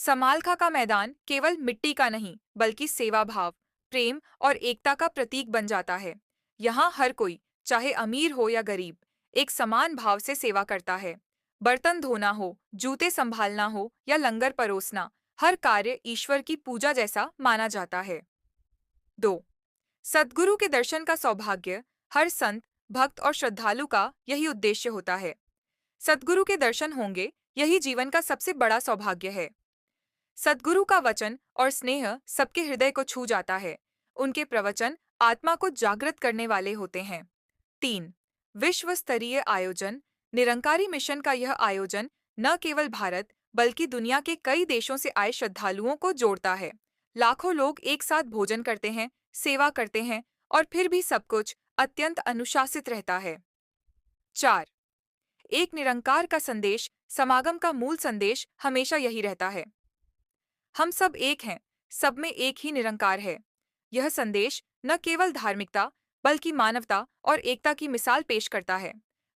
समालखा का मैदान केवल मिट्टी का नहीं बल्कि सेवा भाव, प्रेम और एकता का प्रतीक बन जाता है। यहाँ हर कोई, चाहे अमीर हो या गरीब, एक समान भाव से सेवा करता है। बर्तन धोना हो, जूते संभालना हो या लंगर परोसना, हर कार्य ईश्वर की पूजा जैसा माना जाता है। 2. सद्गुरु के दर्शन का सौभाग्य। हर संत, भक्त और श्रद्धालु का यही उद्देश्य होता है। सद्गुरु के दर्शन होंगे, यही जीवन का सबसे बड़ा सौभाग्य है। सद्गुरु का वचन और स्नेह सबके हृदय को छू जाता है। उनके प्रवचन आत्मा को जागृत करने वाले होते हैं। 3. विश्व स्तरीय आयोजन। निरंकारी मिशन का यह आयोजन न केवल भारत बल्कि दुनिया के कई देशों से आए श्रद्धालुओं को जोड़ता है। लाखों लोग एक साथ भोजन करते हैं, सेवा करते हैं और फिर भी सब कुछ अत्यंत अनुशासित रहता है। 4. एक निरंकार का संदेश। समागम का मूल संदेश हमेशा यही रहता है, हम सब एक हैं, सब में एक ही निरंकार है। यह संदेश न केवल धार्मिकता बल्कि मानवता और एकता की मिसाल पेश करता है।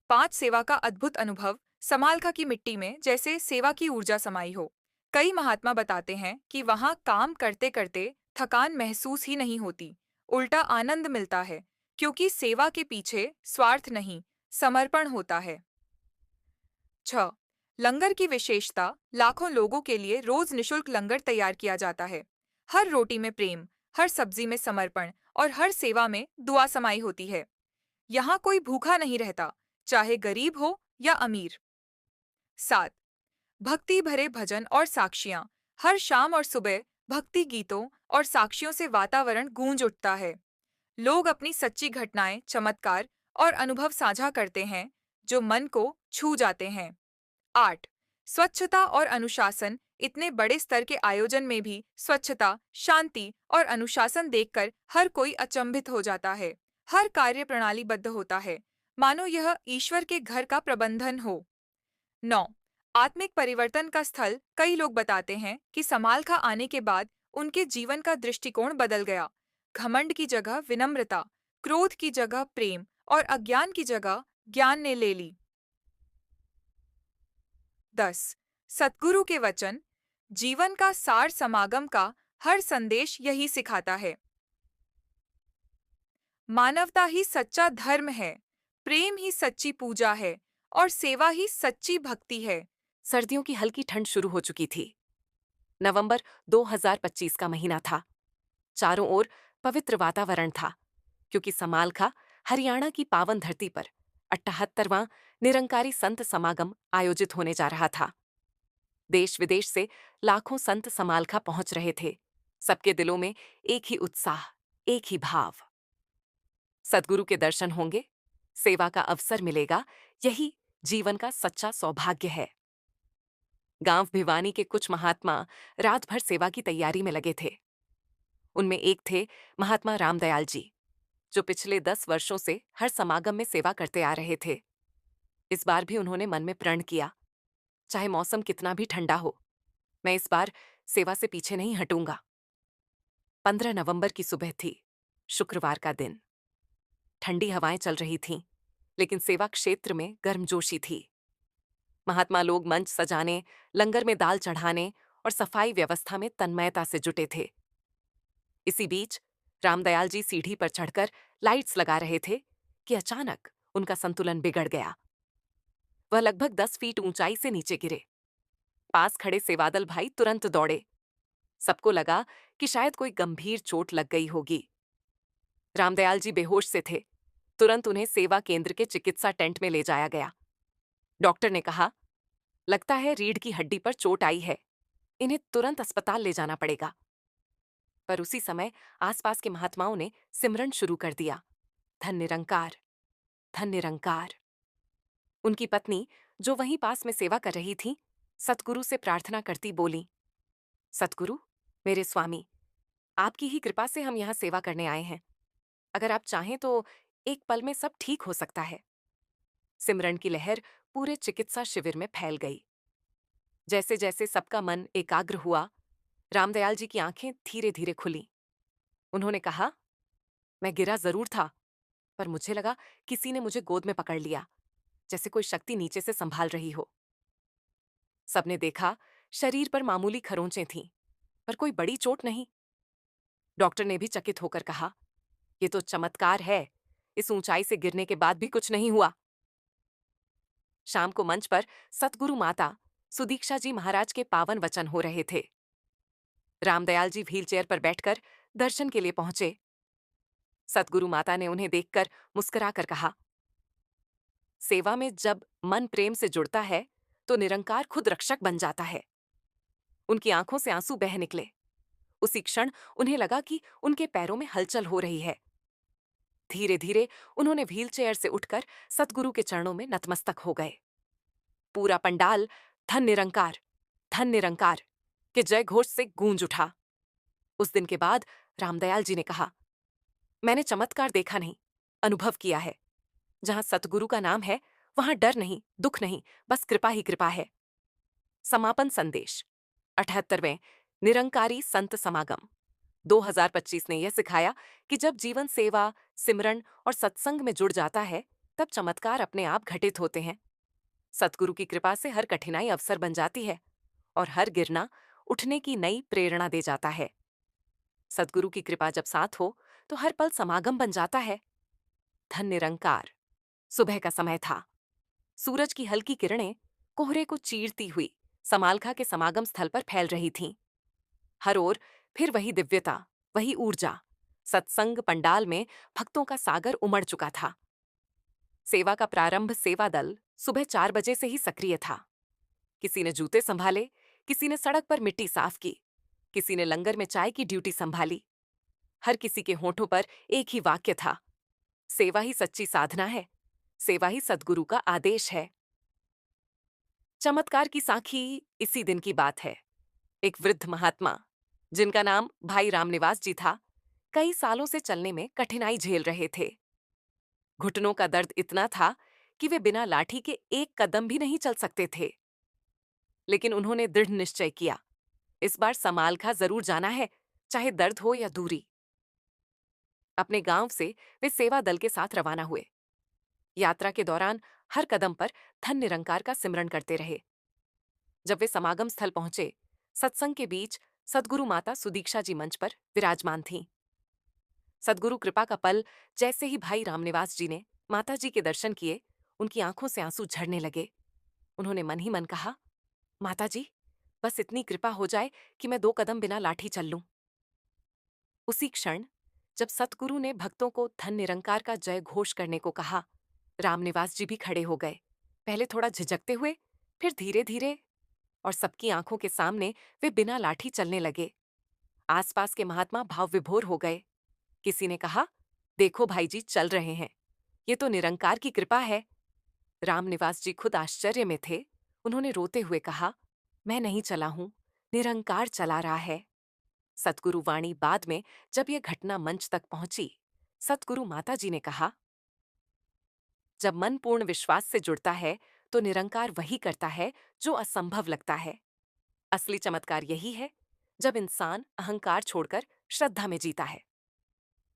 5. सेवा का अद्भुत अनुभव। समालखा की मिट्टी में जैसे सेवा की ऊर्जा समाई हो। कई महात्मा बताते हैं कि वहां काम करते करते थकान महसूस ही नहीं होती, उल्टा आनंद मिलता है, क्योंकि सेवा के पीछे स्वार्थ नहीं, समर्पण होता है। 6. लंगर की विशेषता। लाखों लोगों के लिए रोज निशुल्क लंगर तैयार किया जाता है। हर रोटी में प्रेम, हर सब्जी में समर्पण और हर सेवा में दुआ समाई होती है। यहाँ कोई भूखा नहीं रहता, चाहे गरीब हो या अमीर। 7. भक्ति भरे भजन और साक्षियाँ। हर शाम और सुबह भक्ति गीतों और साक्षियों से वातावरण गूंज उठता है। लोग अपनी सच्ची घटनाएं, चमत्कार और अनुभव साझा करते हैं, जो मन को छू जाते हैं। 8. स्वच्छता और अनुशासन। इतने बड़े स्तर के आयोजन में भी स्वच्छता, शांति और अनुशासन देखकर हर कोई अचंभित हो जाता है। हर कार्य प्रणालीबद्ध होता है, मानो यह ईश्वर के घर का प्रबंधन हो। 9. आत्मिक परिवर्तन का स्थल। कई लोग बताते हैं कि समालखा आने के बाद उनके जीवन का दृष्टिकोण बदल गया। घमंड की जगह विनम्रता, क्रोध की जगह प्रेम और अज्ञान की जगह ज्ञान ने ले ली। 10. सद्गुरु के वचन। जीवन का सार। समागम का हर संदेश यही सिखाता है, मानवता ही सच्चा धर्म है, प्रेम ही सच्ची पूजा है और सेवा ही सच्ची भक्ति है। सर्दियों की हल्की ठंड शुरू हो चुकी थी। नवंबर 2025 का महीना था। चारों ओर पवित्र वातावरण था, क्योंकि समालखा हरियाणा की पावन धरती पर 78वां निरंकारी संत समागम आयोजित होने जा रहा था। देश विदेश से लाखों संत समालखा पहुंच रहे थे। सबके दिलों में एक ही उत्साह, एक ही भाव। सद्गुरु के दर्शन होंगे, सेवा का अवसर मिलेगा, यही जीवन का सच्चा सौभाग्य है। गांव भिवानी के कुछ महात्मा रात भर सेवा की तैयारी में लगे थे। उनमें एक थे महात्मा रामदयाल जी, जो पिछले 10 वर्षों से हर समागम में सेवा करते आ रहे थे। इस बार भी उन्होंने मन में प्रण किया, चाहे मौसम कितना भी ठंडा हो, मैं इस बार सेवा से पीछे नहीं हटूंगा। 15 नवंबर की सुबह थी, शुक्रवार का दिन। ठंडी हवाएं चल रही थीं, लेकिन सेवा क्षेत्र में गर्मजोशी थी। महात्मा लोग मंच सजाने, लंगर में दाल चढ़ाने और सफाई व्यवस्था में तन्मयता से जुटे थे। इसी बीच रामदयाल जी सीढ़ी पर चढ़कर लाइट्स लगा रहे थे कि अचानक उनका संतुलन बिगड़ गया। वह लगभग 10 फीट ऊंचाई से नीचे गिरे। पास खड़े सेवादल भाई तुरंत दौड़े। सबको लगा कि शायद कोई गंभीर चोट लग गई होगी। रामदयाल जी बेहोश से थे। तुरंत उन्हें सेवा केंद्र के चिकित्सा टेंट में ले जाया गया। डॉक्टर ने कहा, लगता है रीढ़ की हड्डी पर चोट आई है, इन्हें तुरंत अस्पताल ले जाना पड़ेगा। पर उसी समय आसपास के महात्माओं ने सिमरन शुरू कर दिया, धन निरंकार, धन निरंकार। उनकी पत्नी, जो वहीं पास में सेवा कर रही थी, सतगुरु से प्रार्थना करती बोली, सतगुरु, मेरे स्वामी, आपकी ही कृपा से हम यहाँ सेवा करने आए हैं। अगर आप चाहें तो एक पल में सब ठीक हो सकता है। सिमरन की लहर पूरे चिकित्सा शिविर में फैल गई। जैसे जैसे सबका मन एकाग्र हुआ, रामदयाल जी की आंखें धीरे धीरे खुली। उन्होंने कहा, मैं गिरा जरूर था, पर मुझे लगा किसी ने मुझे गोद में पकड़ लिया, जैसे कोई शक्ति नीचे से संभाल रही हो। सबने देखा शरीर पर मामूली खरोंचें थीं, पर कोई बड़ी चोट नहीं। डॉक्टर ने भी चकित होकर कहा, ये तो चमत्कार है, इस ऊंचाई से गिरने के बाद भी कुछ नहीं हुआ। शाम को मंच पर सतगुरु माता सुदीक्षा जी महाराज के पावन वचन हो रहे थे। रामदयाल जी व्हीलचेयर पर बैठकर दर्शन के लिए पहुंचे। सतगुरु माता ने उन्हें देखकर मुस्कुराकर कहा, सेवा में जब मन प्रेम से जुड़ता है तो निरंकार खुद रक्षक बन जाता है। उनकी आंखों से आंसू बह निकले। उसी क्षण उन्हें लगा कि उनके पैरों में हलचल हो रही है। धीरे धीरे उन्होंने व्हीलचेयर से उठकर सतगुरु के चरणों में नतमस्तक हो गए। पूरा पंडाल धन निरंकार के जय घोष से गूंज उठा। उस दिन के बाद रामदयाल जी ने कहा, मैंने चमत्कार देखा नहीं, अनुभव किया है। जहां सतगुरु का नाम है वहां डर नहीं, दुख नहीं, बस कृपा ही कृपा है। समापन संदेश 78वें निरंकारी संत समागम 2025 ने यह सिखाया कि जब जीवन सेवा, सिमरन और सत्संग में जुड़ जाता है तब चमत्कार अपने आप घटित होते हैं। सतगुरु की कृपा से हर कठिनाई अवसर बन जाती है और हर गिरना उठने की नई प्रेरणा दे जाता है। सतगुरु की कृपा जब साथ हो तो हर पल समागम बन जाता है। धन निरंकार। सुबह का समय था। सूरज की हल्की किरणें कोहरे को चीरती हुई समालखा के समागम स्थल पर फैल रही थीं। हर ओर फिर वही दिव्यता, वही ऊर्जा। सत्संग पंडाल में भक्तों का सागर उमड़ चुका था। सेवा का प्रारंभ सेवा दल सुबह 4 बजे से ही सक्रिय था। किसी ने जूते संभाले, किसी ने सड़क पर मिट्टी साफ की, किसी ने लंगर में चाय की ड्यूटी संभाली। हर किसी के होठों पर एक ही वाक्य था, सेवा ही सच्ची साधना है, सेवा ही सद्गुरु का आदेश है। चमत्कार की साखी इसी दिन की बात है। एक वृद्ध महात्मा, जिनका नाम भाई रामनिवास जी था, कई सालों से चलने में कठिनाई झेल रहे थे। घुटनों का दर्द इतना था कि वे बिना लाठी के एक कदम भी नहीं चल सकते थे। लेकिन उन्होंने दृढ़ निश्चय किया, इस बार समालखा जरूर जाना है, चाहे दर्द हो या दूरी। अपने गांव से वे सेवा दल के साथ रवाना हुए। यात्रा के दौरान हर कदम पर धन निरंकार का सिमरन करते रहे। जब वे समागम स्थल पहुंचे, सत्संग के बीच सदगुरु माता सुदीक्षा जी मंच पर विराजमान थीं। सदगुरु कृपा का पल जैसे ही भाई रामनिवास जी ने माता जी के दर्शन किए, उनकी आंखों से आंसू झरने लगे। उन्होंने मन ही मन कहा, माता जी, बस इतनी कृपा हो जाए कि मैं 2 कदम बिना लाठी चल लूं। उसी क्षण जब सतगुरु ने भक्तों को धन निरंकार का जय घोष करने को कहा, रामनिवास जी भी खड़े हो गए। पहले थोड़ा झिझकते हुए, फिर धीरे धीरे, और सबकी आंखों के सामने वे बिना लाठी चलने लगे। आसपास के महात्मा भाव विभोर हो गए। किसी ने कहा, देखो भाई जी चल रहे हैं, ये तो निरंकार की कृपा है। रामनिवास जी खुद आश्चर्य में थे। उन्होंने रोते हुए कहा, मैं नहीं चला हूं, निरंकार चला रहा है। सतगुरु वाणी बाद में जब यह घटना मंच तक पहुंची, सतगुरु माता जी ने कहा, जब मन पूर्ण विश्वास से जुड़ता है तो निरंकार वही करता है जो असंभव लगता है। असली चमत्कार यही है जब इंसान अहंकार छोड़कर श्रद्धा में जीता है।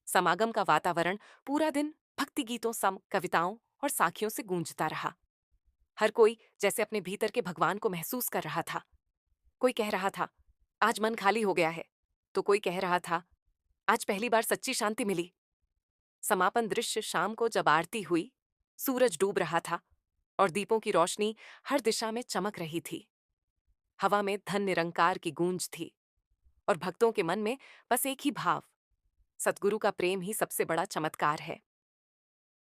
समागम का वातावरण पूरा दिन भक्ति गीतों, सम कविताओं और साखियों से गूंजता रहा। हर कोई जैसे अपने भीतर के भगवान को महसूस कर रहा था। कोई कह रहा था, आज मन खाली हो गया है, तो कोई कह रहा था, आज पहली बार सच्ची शांति मिली। समापन दृश्य शाम को जब आरती हुई, सूरज डूब रहा था और दीपों की रोशनी हर दिशा में चमक रही थी। हवा में धन निरंकार की गूंज थी और भक्तों के मन में बस एक ही भाव, सतगुरु का प्रेम ही सबसे बड़ा चमत्कार है।